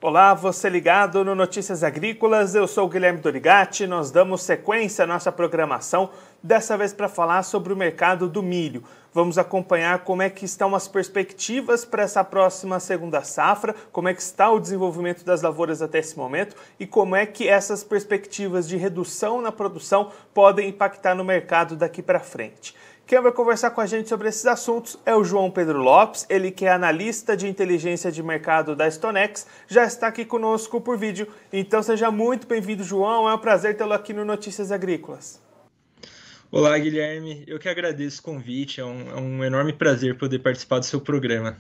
Olá, você ligado no Notícias Agrícolas, eu sou o Guilherme Dorigatti, nós damos sequência à nossa programação, dessa vez para falar sobre o mercado do milho. Vamos acompanhar como é que estão as perspectivas para essa próxima segunda safra, como é que está o desenvolvimento das lavouras até esse momento e como é que essas perspectivas de redução na produção podem impactar no mercado daqui para frente. Quem vai conversar com a gente sobre esses assuntos é o João Pedro Lopes, ele que é analista de inteligência de mercado da Stonex, já está aqui conosco por vídeo. Então seja muito bem-vindo, João, é um prazer tê-lo aqui no Notícias Agrícolas. Olá, Guilherme, eu que agradeço o convite, é um enorme prazer poder participar do seu programa.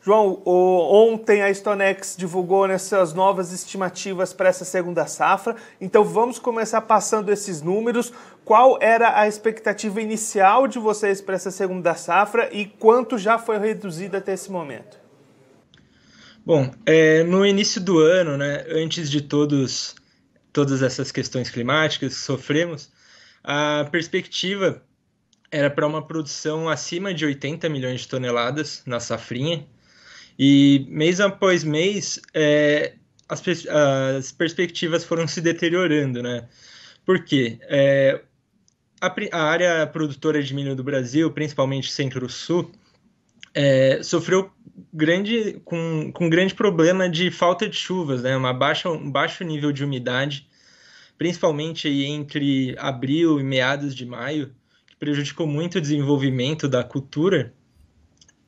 João, ontem a Stonex divulgou essas novas estimativas para essa segunda safra, então vamos começar passando esses números. Qual era a expectativa inicial de vocês para essa segunda safra e quanto já foi reduzido até esse momento? Bom, no início do ano, né, antes de todas essas questões climáticas que sofremos, a perspectiva era para uma produção acima de 80 milhões de toneladas na safrinha. E mês após mês, as perspectivas foram se deteriorando, né? Por quê? A área produtora de milho do Brasil, principalmente Centro-Sul, sofreu com grande problema de falta de chuvas, né? Um baixo nível de umidade, principalmente aí entre abril e meados de maio, que prejudicou muito o desenvolvimento da cultura,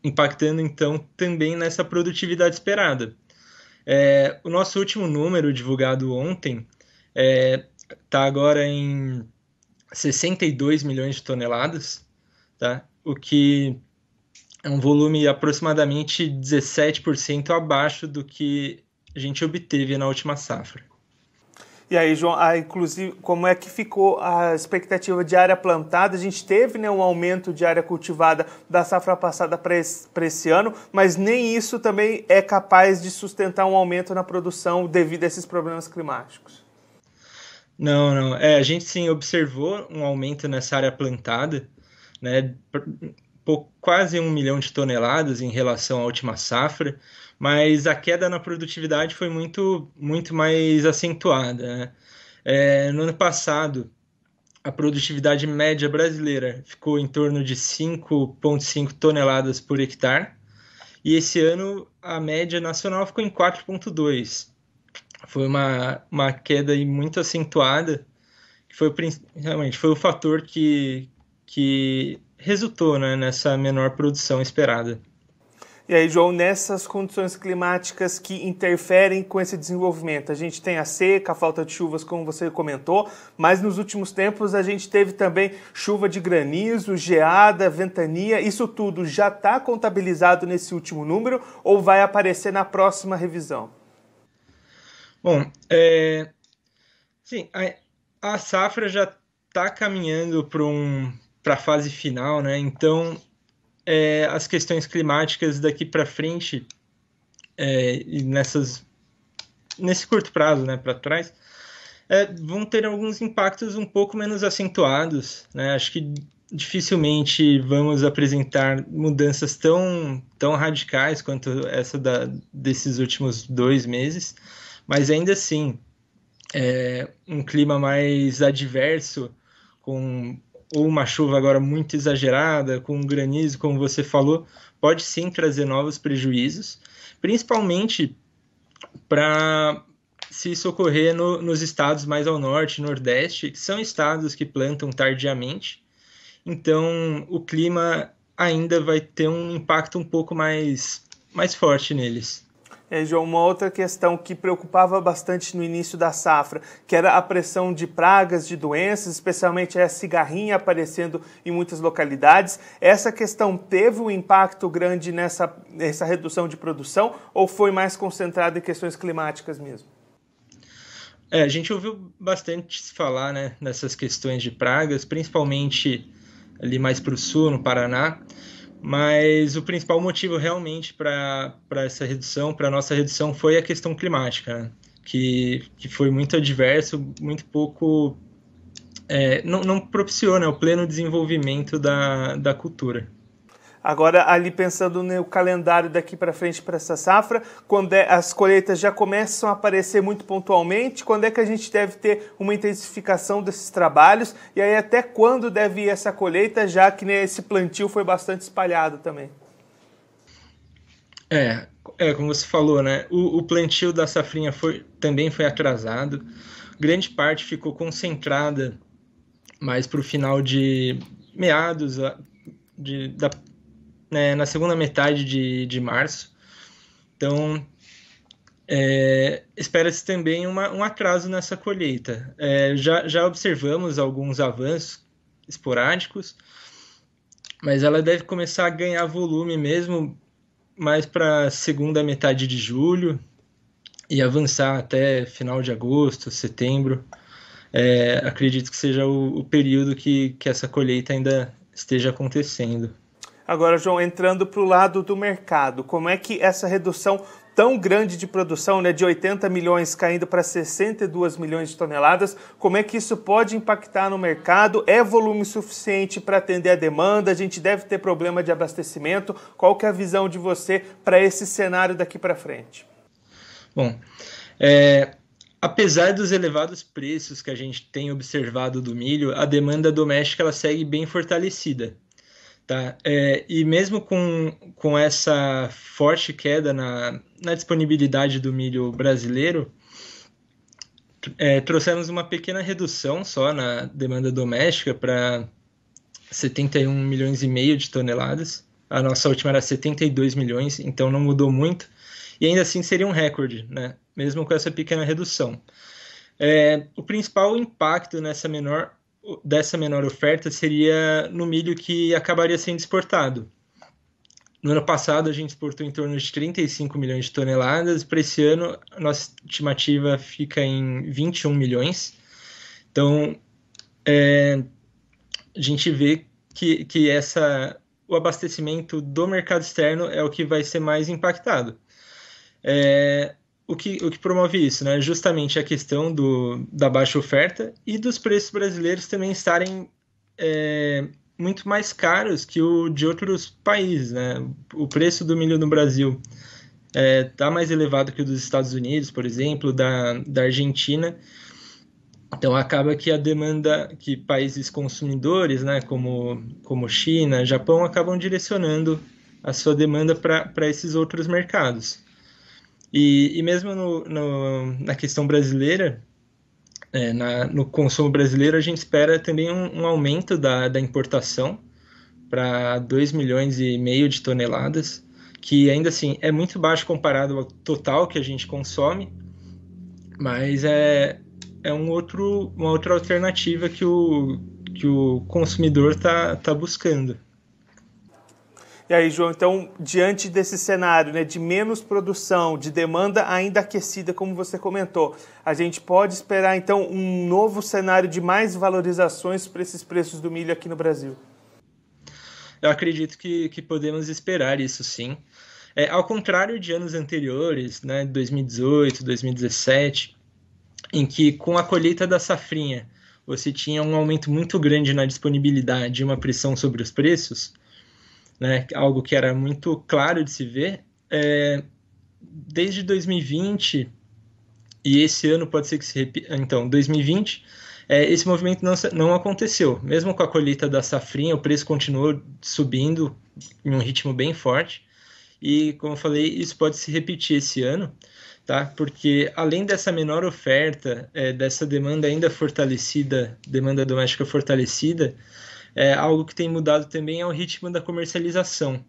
impactando então também nessa produtividade esperada. O nosso último número divulgado ontem está agora em 62 milhões de toneladas, tá? O que é um volume aproximadamente 17% abaixo do que a gente obteve na última safra. E aí, João, inclusive, como é que ficou a expectativa de área plantada? A gente teve, né, um aumento de área cultivada da safra passada para esse ano, mas nem isso também é capaz de sustentar um aumento na produção devido a esses problemas climáticos. Não. A gente sim observou um aumento nessa área plantada, né, quase 1 milhão de toneladas em relação à última safra, mas a queda na produtividade foi muito mais acentuada, né? No ano passado, a produtividade média brasileira ficou em torno de 5,5 toneladas por hectare, e esse ano a média nacional ficou em 4,2. Foi uma queda aí muito acentuada, que realmente foi o fator que resultou, né, nessa menor produção esperada. E aí, João, nessas condições climáticas que interferem com esse desenvolvimento, a gente tem a seca, a falta de chuvas, como você comentou, mas nos últimos tempos a gente teve também chuva de granizo, geada, ventania. Isso tudo já está contabilizado nesse último número ou vai aparecer na próxima revisão? Bom, sim, a safra já está caminhando para a fase final, né? Então, as questões climáticas daqui para frente, e nesse curto prazo, né, para trás, vão ter alguns impactos um pouco menos acentuados, né? Acho que dificilmente vamos apresentar mudanças tão radicais quanto essa desses últimos 2 meses, mas ainda assim, um clima mais adverso, ou uma chuva agora muito exagerada, com granizo, como você falou, pode sim trazer novos prejuízos, principalmente para se isso ocorrer nos estados mais ao norte e nordeste, que são estados que plantam tardiamente. Então, o clima ainda vai ter um impacto um pouco mais forte neles. João, uma outra questão que preocupava bastante no início da safra, que era a pressão de pragas, de doenças, especialmente a cigarrinha aparecendo em muitas localidades. Essa questão teve um impacto grande nessa redução de produção ou foi mais concentrada em questões climáticas mesmo? A gente ouviu bastante se falar, né, nessas questões de pragas, principalmente ali mais para o sul, no Paraná. Mas o principal motivo realmente para essa redução, para a nossa redução, foi a questão climática, né? que foi muito adverso, muito pouco, não propiciou, né, o pleno desenvolvimento da cultura. Agora, ali pensando no calendário daqui para frente para essa safra, quando as colheitas já começam a aparecer muito pontualmente, quando é que a gente deve ter uma intensificação desses trabalhos? E aí até quando deve ir essa colheita, já que esse plantio foi bastante espalhado também? Como você falou, né? O plantio da safrinha também foi atrasado. Grande parte ficou concentrada mais para o final de meados na segunda metade de março. Então, espera-se também um atraso nessa colheita. Já observamos alguns avanços esporádicos, mas ela deve começar a ganhar volume mesmo mais para a segunda metade de julho e avançar até final de agosto, setembro. Acredito que seja o período que essa colheita ainda esteja acontecendo. Agora, João, entrando para o lado do mercado, como é que essa redução tão grande de produção, né, de 80 milhões caindo para 62 milhões de toneladas, como é que isso pode impactar no mercado? É volume suficiente para atender a demanda? A gente deve ter problema de abastecimento? Qual que é a visão de você para esse cenário daqui para frente? Bom, apesar dos elevados preços que a gente tem observado do milho, a demanda doméstica ela segue bem fortalecida. Tá? E mesmo com essa forte queda na disponibilidade do milho brasileiro, trouxemos uma pequena redução só na demanda doméstica para 71 milhões e meio de toneladas. A nossa última era 72 milhões, então não mudou muito. E ainda assim seria um recorde, né? Mesmo com essa pequena redução. O principal impacto dessa menor oferta seria no milho que acabaria sendo exportado. No ano passado, a gente exportou em torno de 35 milhões de toneladas. Para esse ano, a nossa estimativa fica em 21 milhões. Então, a gente vê que o abastecimento do mercado externo é o que vai ser mais impactado. O que promove isso, né? Justamente a questão da baixa oferta e dos preços brasileiros também estarem muito mais caros que o de outros países, né? O preço do milho no Brasil está mais elevado que o dos Estados Unidos, por exemplo, da Argentina. Então acaba que a demanda que países consumidores, né, como China, Japão, acabam direcionando a sua demanda para esses outros mercados. E mesmo na questão brasileira, no consumo brasileiro, a gente espera também um aumento da importação para 2 milhões e meio de toneladas, que ainda assim é muito baixo comparado ao total que a gente consome, mas uma outra alternativa que o consumidor tá buscando. E aí, João, então, diante desse cenário, né, de menos produção, de demanda ainda aquecida, como você comentou, a gente pode esperar, então, um novo cenário de mais valorizações para esses preços do milho aqui no Brasil? Eu acredito que podemos esperar isso, sim. Ao contrário de anos anteriores, né, 2018, 2017, em que, com a colheita da safrinha, você tinha um aumento muito grande na disponibilidade e uma pressão sobre os preços, né, algo que era muito claro de se ver, desde 2020, e esse ano pode ser que se repita, então, 2020, esse movimento não aconteceu. Mesmo com a colheita da safrinha, o preço continuou subindo em um ritmo bem forte, e, como eu falei, isso pode se repetir esse ano, tá? Porque além dessa menor oferta, dessa demanda ainda fortalecida, demanda doméstica fortalecida, algo que tem mudado também é o ritmo da comercialização.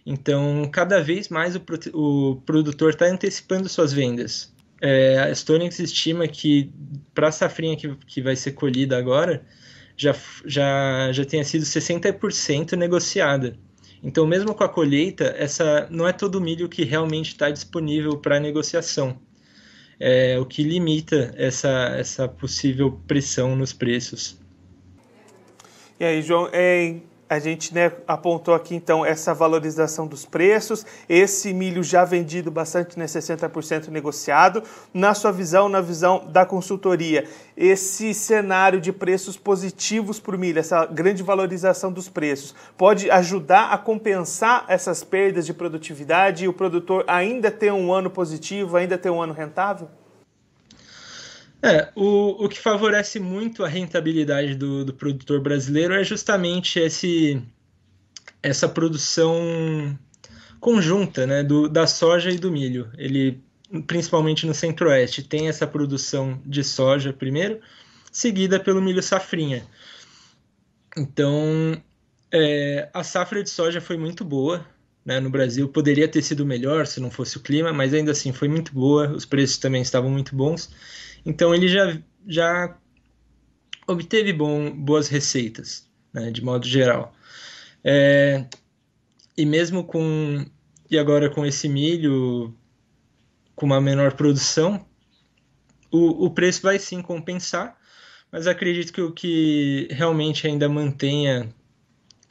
Então, cada vez mais o produtor está antecipando suas vendas. A Stonex estima que para a safrinha que vai ser colhida agora, já tenha sido 60% negociada. Então, mesmo com a colheita, não é todo o milho que realmente está disponível para negociação. O que limita essa possível pressão nos preços. E aí, João, A gente, né, apontou aqui, então, essa valorização dos preços, esse milho já vendido bastante, né, 60% negociado. Na sua visão, na visão da consultoria, esse cenário de preços positivos para o milho, essa grande valorização dos preços, pode ajudar a compensar essas perdas de produtividade e o produtor ainda ter um ano positivo, ainda ter um ano rentável? O que favorece muito a rentabilidade do produtor brasileiro é justamente essa produção conjunta, né, da soja e do milho. Ele, principalmente no Centro-Oeste, tem essa produção de soja primeiro, seguida pelo milho safrinha. Então, a safra de soja foi muito boa, né, no Brasil. Poderia ter sido melhor se não fosse o clima, mas ainda assim foi muito boa. Os preços também estavam muito bons. Então ele já obteve boas receitas, né, de modo geral. E mesmo e agora com esse milho com uma menor produção, o preço vai sim compensar, mas acredito que o que realmente ainda mantenha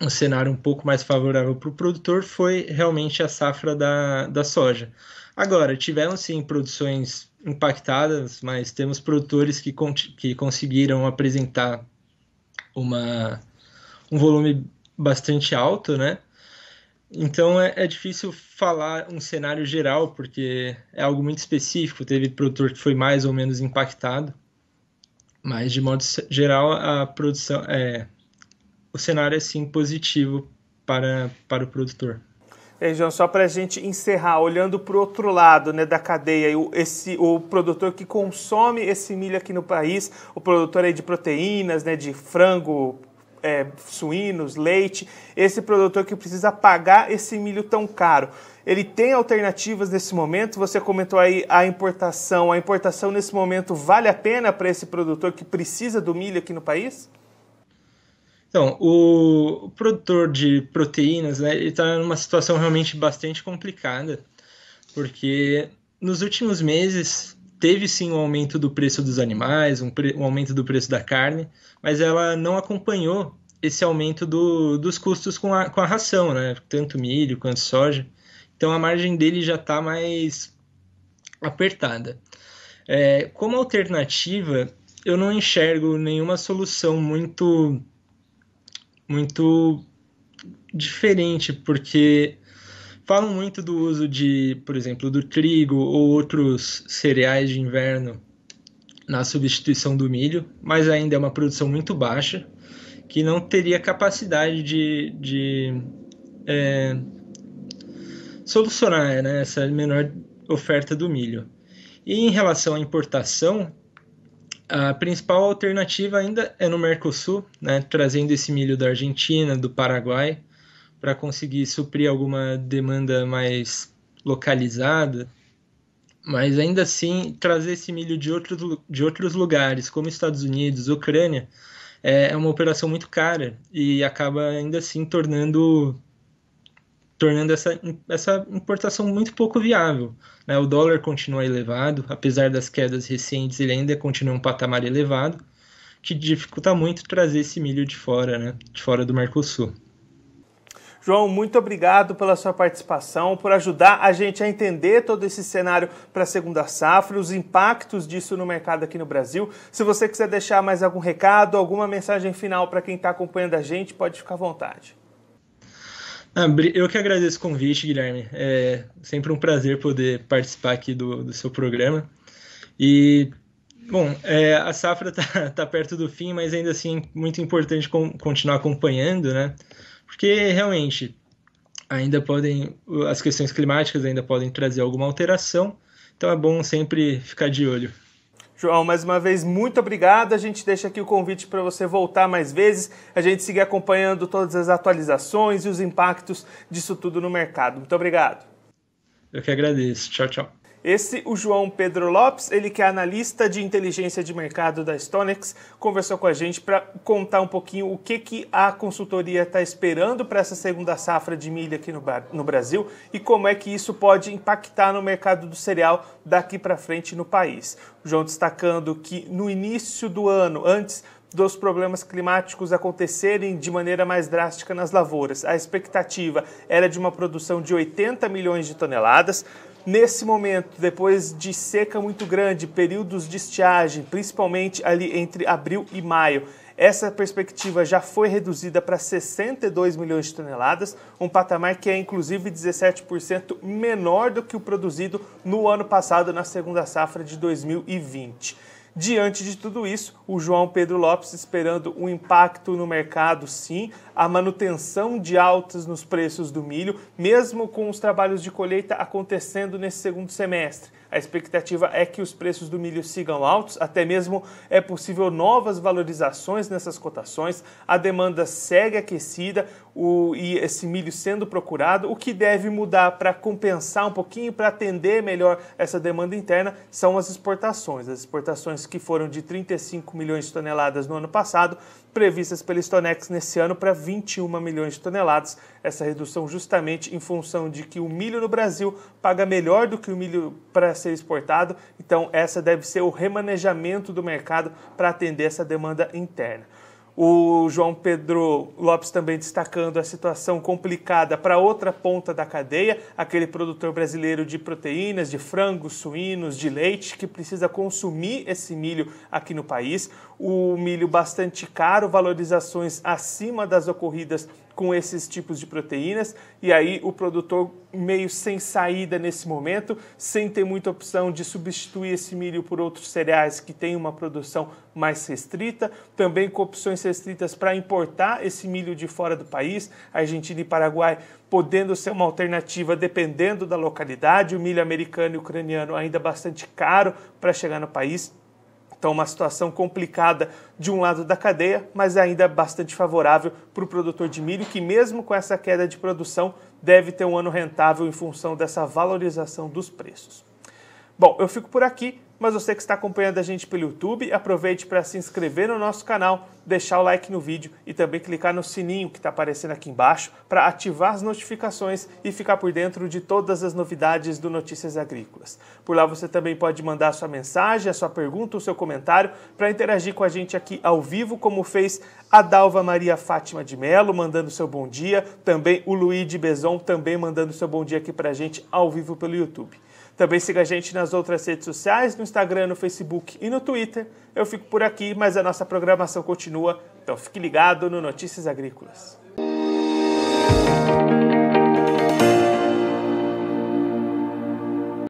um cenário um pouco mais favorável para o produtor foi realmente a safra da soja. Agora, tiveram sim produções impactadas, mas temos produtores que conseguiram apresentar um volume bastante alto, né? Então é difícil falar um cenário geral, porque é algo muito específico. Teve produtor que foi mais ou menos impactado, mas de modo geral a produção o cenário é sim positivo para o produtor. João, só para a gente encerrar, olhando para o outro lado, né, da cadeia, o produtor que consome esse milho aqui no país, o produtor aí de proteínas, né, de frango, suínos, leite, esse produtor que precisa pagar esse milho tão caro, ele tem alternativas nesse momento? Você comentou aí a importação nesse momento vale a pena para esse produtor que precisa do milho aqui no país? Então, o produtor de proteínas, né, ele está numa situação realmente bastante complicada, porque nos últimos meses teve sim um aumento do preço dos animais, um aumento do preço da carne, mas ela não acompanhou esse aumento dos custos com a ração, né, tanto milho quanto soja. Então a margem dele já está mais apertada. Como alternativa, eu não enxergo nenhuma solução muito diferente, porque falam muito do uso de, por exemplo, do trigo ou outros cereais de inverno na substituição do milho, mas ainda é uma produção muito baixa, que não teria capacidade de solucionar, né, essa menor oferta do milho. E em relação à importação, a principal alternativa ainda é no Mercosul, né, trazendo esse milho da Argentina, do Paraguai, para conseguir suprir alguma demanda mais localizada, mas ainda assim trazer esse milho de outros lugares, como Estados Unidos, Ucrânia, é uma operação muito cara e acaba ainda assim tornando essa importação muito pouco viável, né? O dólar continua elevado, apesar das quedas recentes, ele ainda continua em um patamar elevado, que dificulta muito trazer esse milho de fora, né? De fora do Mercosul. João, muito obrigado pela sua participação, por ajudar a gente a entender todo esse cenário para a segunda safra, os impactos disso no mercado aqui no Brasil. Se você quiser deixar mais algum recado, alguma mensagem final para quem está acompanhando a gente, pode ficar à vontade. Eu que agradeço o convite, Guilherme. É sempre um prazer poder participar aqui do seu programa. E, bom, a safra tá perto do fim, mas ainda assim é muito importante continuar acompanhando, né? Porque realmente as questões climáticas ainda podem trazer alguma alteração, então é bom sempre ficar de olho. João, mais uma vez, muito obrigado. A gente deixa aqui o convite para você voltar mais vezes, a gente seguir acompanhando todas as atualizações e os impactos disso tudo no mercado. Muito obrigado. Eu que agradeço. Tchau, tchau. Esse, o João Pedro Lopes, ele que é analista de inteligência de mercado da StoneX, conversou com a gente para contar um pouquinho o que a consultoria está esperando para essa segunda safra de milho aqui no Brasil e como é que isso pode impactar no mercado do cereal daqui para frente no país. O João destacando que no início do ano, antes dos problemas climáticos acontecerem de maneira mais drástica nas lavouras. A expectativa era de uma produção de 80 milhões de toneladas. Nesse momento, depois de seca muito grande, períodos de estiagem, principalmente ali entre abril e maio, essa perspectiva já foi reduzida para 62 milhões de toneladas, um patamar que é inclusive 17% menor do que o produzido no ano passado, na segunda safra de 2020. Diante de tudo isso, o João Pedro Lopes esperando um impacto no mercado, sim, a manutenção de altas nos preços do milho, mesmo com os trabalhos de colheita acontecendo nesse segundo semestre. A expectativa é que os preços do milho sigam altos, até mesmo é possível novas valorizações nessas cotações, a demanda segue aquecida e esse milho sendo procurado. O que deve mudar para compensar um pouquinho, para atender melhor essa demanda interna, são as exportações. As exportações que foram de 35 milhões de toneladas no ano passado, previstas pela Stonex nesse ano para 21 milhões de toneladas. Essa redução justamente em função de que o milho no Brasil paga melhor do que o milho para ser exportado, então essa deve ser o remanejamento do mercado para atender essa demanda interna. O João Pedro Lopes também destacando a situação complicada para outra ponta da cadeia, aquele produtor brasileiro de proteínas, de frangos, suínos, de leite, que precisa consumir esse milho aqui no país. O milho bastante caro, valorizações acima das ocorridas com esses tipos de proteínas, e aí o produtor meio sem saída nesse momento, sem ter muita opção de substituir esse milho por outros cereais que têm uma produção mais restrita, também com opções restritas para importar esse milho de fora do país, Argentina e Paraguai podendo ser uma alternativa dependendo da localidade, o milho americano e ucraniano ainda bastante caro para chegar no país. Então, uma situação complicada de um lado da cadeia, mas ainda bastante favorável para o produtor de milho, que mesmo com essa queda de produção, deve ter um ano rentável em função dessa valorização dos preços. Bom, eu fico por aqui, mas você que está acompanhando a gente pelo YouTube, aproveite para se inscrever no nosso canal, deixar o like no vídeo e também clicar no sininho que está aparecendo aqui embaixo para ativar as notificações e ficar por dentro de todas as novidades do Notícias Agrícolas. Por lá você também pode mandar a sua mensagem, a sua pergunta, o seu comentário para interagir com a gente aqui ao vivo, como fez a Dalva Maria Fátima de Melo, mandando seu bom dia, também o Luiz de Bezon, também mandando seu bom dia aqui para a gente ao vivo pelo YouTube. Também siga a gente nas outras redes sociais, no Instagram, no Facebook e no Twitter. Eu fico por aqui, mas a nossa programação continua, então fique ligado no Notícias Agrícolas.